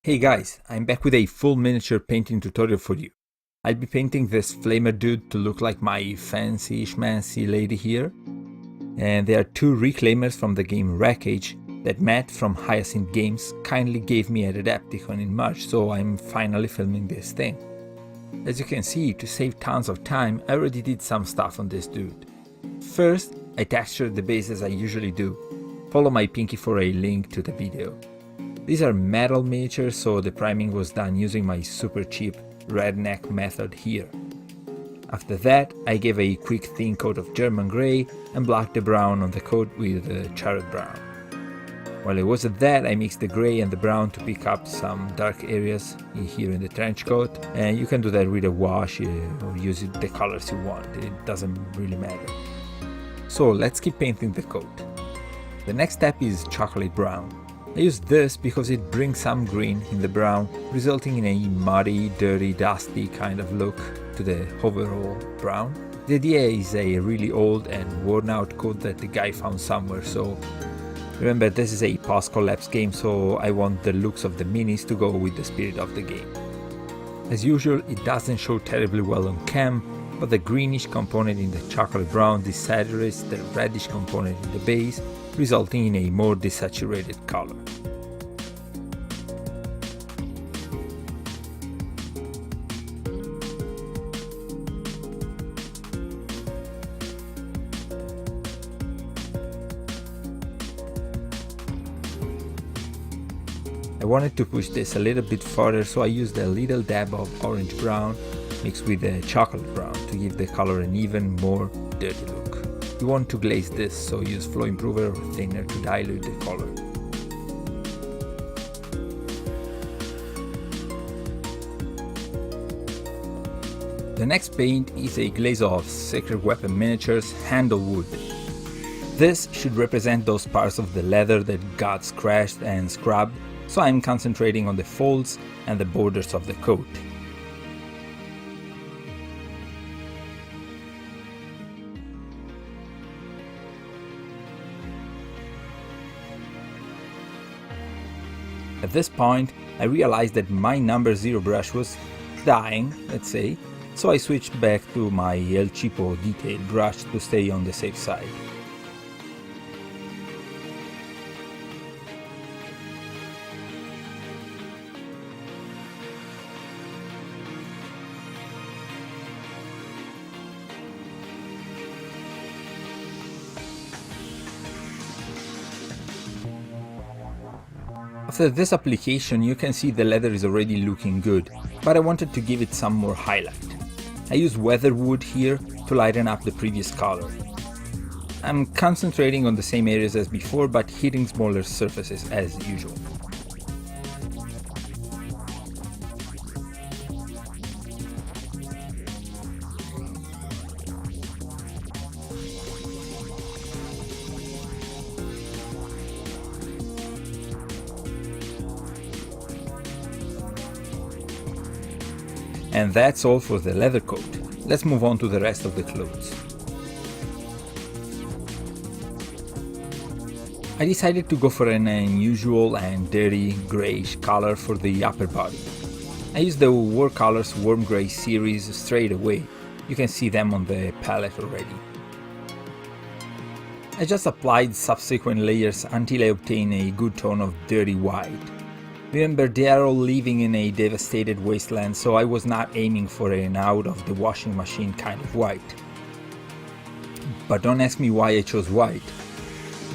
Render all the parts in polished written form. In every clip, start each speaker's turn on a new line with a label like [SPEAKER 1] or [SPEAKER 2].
[SPEAKER 1] Hey guys, I'm back with a full miniature painting tutorial for you. I'll be painting this flamer dude to look like my fancy schmancy lady here. And there are two reclaimers from the game Wreckage that Matt from Hyacinth Games kindly gave me at Adepticon in March, so I'm finally filming this thing. As you can see, to save tons of time, I already did some stuff on this dude. First, I textured the base as I usually do. Follow my pinky for a link to the video. These are metal miniatures, so the priming was done using my super cheap redneck method here. After that, I gave a quick thin coat of German grey and blacked the brown on the coat with charred brown. While I was at that, I mixed the grey and the brown to pick up some dark areas here in the trench coat, and you can do that with a wash or use the colors you want, it doesn't really matter. So let's keep painting the coat. The next step is chocolate brown. I use this because it brings some green in the brown, resulting in a muddy, dirty, dusty kind of look to the overall brown. The idea is a really old and worn out coat that the guy found somewhere, so remember this is a post-collapse game, so I want the looks of the minis to go with the spirit of the game. As usual, it doesn't show terribly well on cam, but the greenish component in the chocolate brown desaturates the reddish component in the base, resulting in a more desaturated color. I wanted to push this a little bit further, so I used a little dab of orange brown mixed with the chocolate brown to give the color an even more dirty look. You want to glaze this, so use flow improver or thinner to dilute the color. The next paint is a glaze of Sacred Weapon Miniatures Handle Wood. This should represent those parts of the leather that got scratched and scrubbed, so I'm concentrating on the folds and the borders of the coat. At this point, I realized that my number 0 brush was dying, let's say, so I switched back to my El Cheapo detail brush to stay on the safe side. After this application, you can see the leather is already looking good, but I wanted to give it some more highlight. I use Weathered Wood here to lighten up the previous color. I'm concentrating on the same areas as before, but hitting smaller surfaces as usual. And that's all for the leather coat. Let's move on to the rest of the clothes. I decided to go for an unusual and dirty greyish color for the upper body. I used the Warcolours Warm Grey series straight away. You can see them on the palette already. I just applied subsequent layers until I obtained a good tone of dirty white. Remember, they are all living in a devastated wasteland, so I was not aiming for an out of the washing machine kind of white. But don't ask me why I chose white.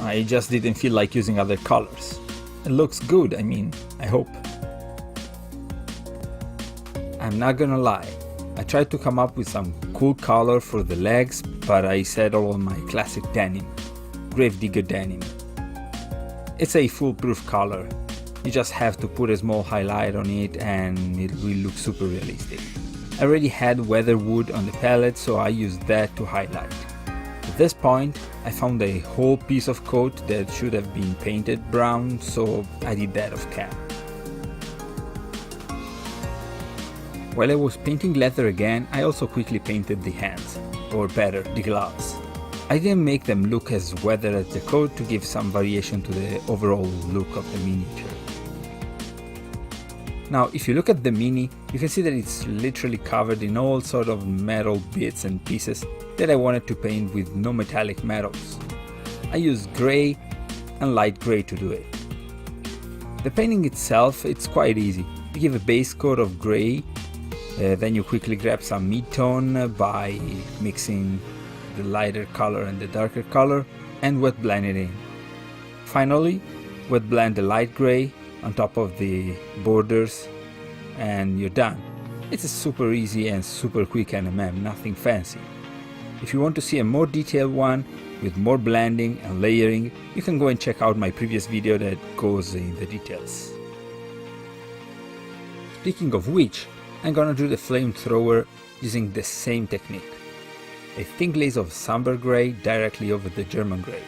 [SPEAKER 1] I just didn't feel like using other colors. It looks good, I hope. I'm not gonna lie, I tried to come up with some cool color for the legs, but I settled on my classic denim, Gravedigger denim. It's a foolproof color. You just have to put a small highlight on it and it will look super realistic. I already had Weathered Wood on the palette, so I used that to highlight. At this point, I found a whole piece of coat that should have been painted brown, so I did that off cam. While I was painting leather again, I also quickly painted the hands, or better, the gloves. I didn't make them look as weathered as the coat to give some variation to the overall look of the miniature. Now, if you look at the Mini, you can see that it's literally covered in all sort of metal bits and pieces that I wanted to paint with no metallic metals. I used grey and light grey to do it. The painting itself, it's quite easy. You give a base coat of grey, then you quickly grab some mid-tone by mixing the lighter color and the darker color and wet blend it in. Finally, wet blend the light grey on top of the borders and you're done. It's a super easy and super quick NMM, nothing fancy. If you want to see a more detailed one with more blending and layering, you can go and check out my previous video that goes in the details. Speaking of which, I'm gonna do the flamethrower using the same technique. A thin glaze of somber grey directly over the German grey.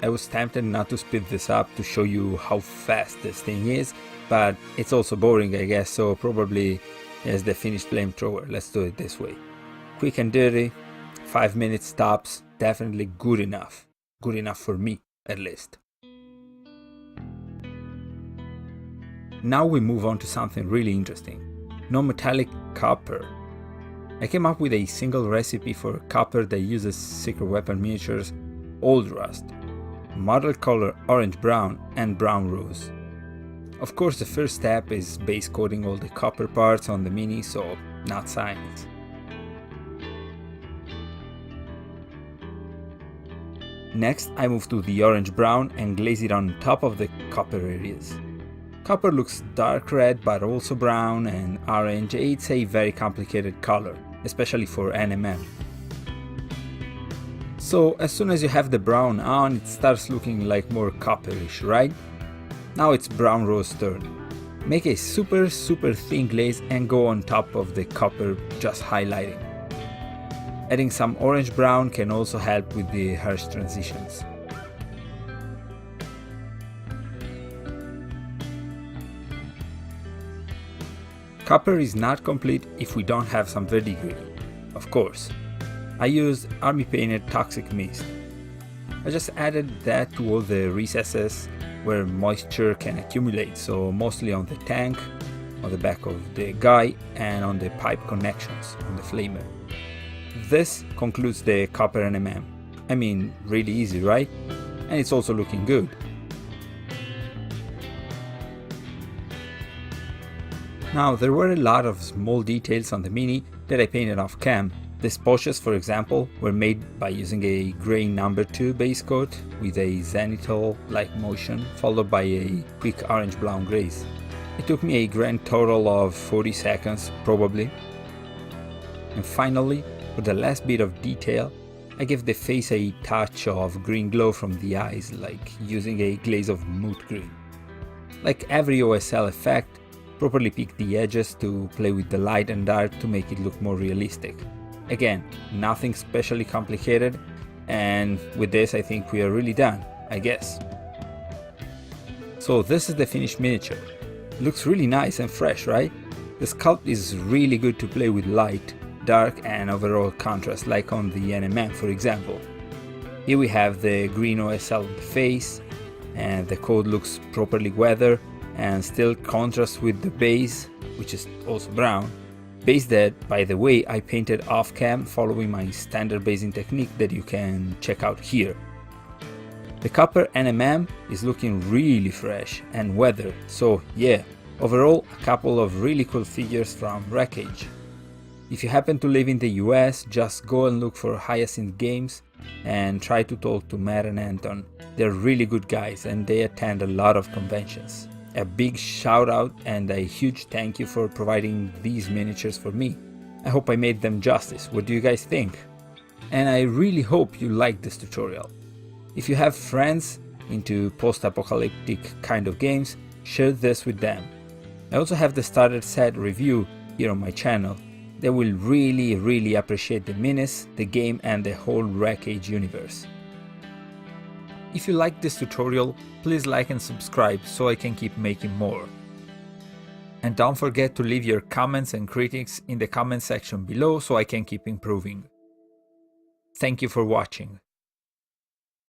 [SPEAKER 1] I was tempted not to speed this up to show you how fast this thing is, but it's also boring I guess, so probably as the finished flamethrower. Let's do it this way. Quick and dirty, 5 minutes tops, definitely good enough. Good enough for me, at least. Now we move on to something really interesting. Non-metallic copper. I came up with a single recipe for copper that uses Secret Weapon Miniatures Old Rust, model color orange brown and brown rose. Of course the first step is base coating all the copper parts on the Mini, so not science. Next I move to the orange brown and glaze it on top of the copper areas. Copper looks dark red but also brown and orange. It's a very complicated color, especially for NMM. So as soon as you have the brown on, it starts looking like more copperish, right? Now it's brown rose turn. Make a super thin glaze and go on top of the copper, just highlighting. Adding some orange brown can also help with the harsh transitions. Copper is not complete if we don't have some verdigris, of course. I used army painted toxic mist. I just added that to all the recesses where moisture can accumulate, so mostly on the tank, on the back of the guy and on the pipe connections on the flamer. This concludes the copper NMM. I mean, really easy, right? And it's also looking good. Now, there were a lot of small details on the Mini that I painted off cam. The sposhes, for example, were made by using a grey number 2 base coat with a zenithal-like motion, followed by a quick orange-brown glaze. It took me a grand total of 40 seconds, probably. And finally, for the last bit of detail, I gave the face a touch of green glow from the eyes, like using a glaze of mood green. Like every OSL effect, properly pick the edges to play with the light and dark to make it look more realistic. Again, nothing specially complicated, and with this I think we are really done, I guess. So this is the finished miniature. It looks really nice and fresh, right? The sculpt is really good to play with light, dark and overall contrast, like on the NMM for example. Here we have the green OSL on the face, and the coat looks properly weathered and still contrasts with the base, which is also brown. Base that, by the way, I painted off cam following my standard basing technique that you can check out here. The copper NMM is looking really fresh and weathered, so yeah, overall a couple of really cool figures from Wreckage. If you happen to live in the US, just go and look for Hyacinth Games and try to talk to Matt and Anton. They're really good guys and they attend a lot of conventions. A big shout out and a huge thank you for providing these miniatures for me. I hope I made them justice. What do you guys think? And I really hope you liked this tutorial. If you have friends into post-apocalyptic kind of games, share this with them. I also have the starter set review here on my channel. They will really appreciate the minis, the game and the whole Wreckage universe. If you like this tutorial, please like and subscribe so I can keep making more. And don't forget to leave your comments and critiques in the comment section below so I can keep improving. Thank you for watching.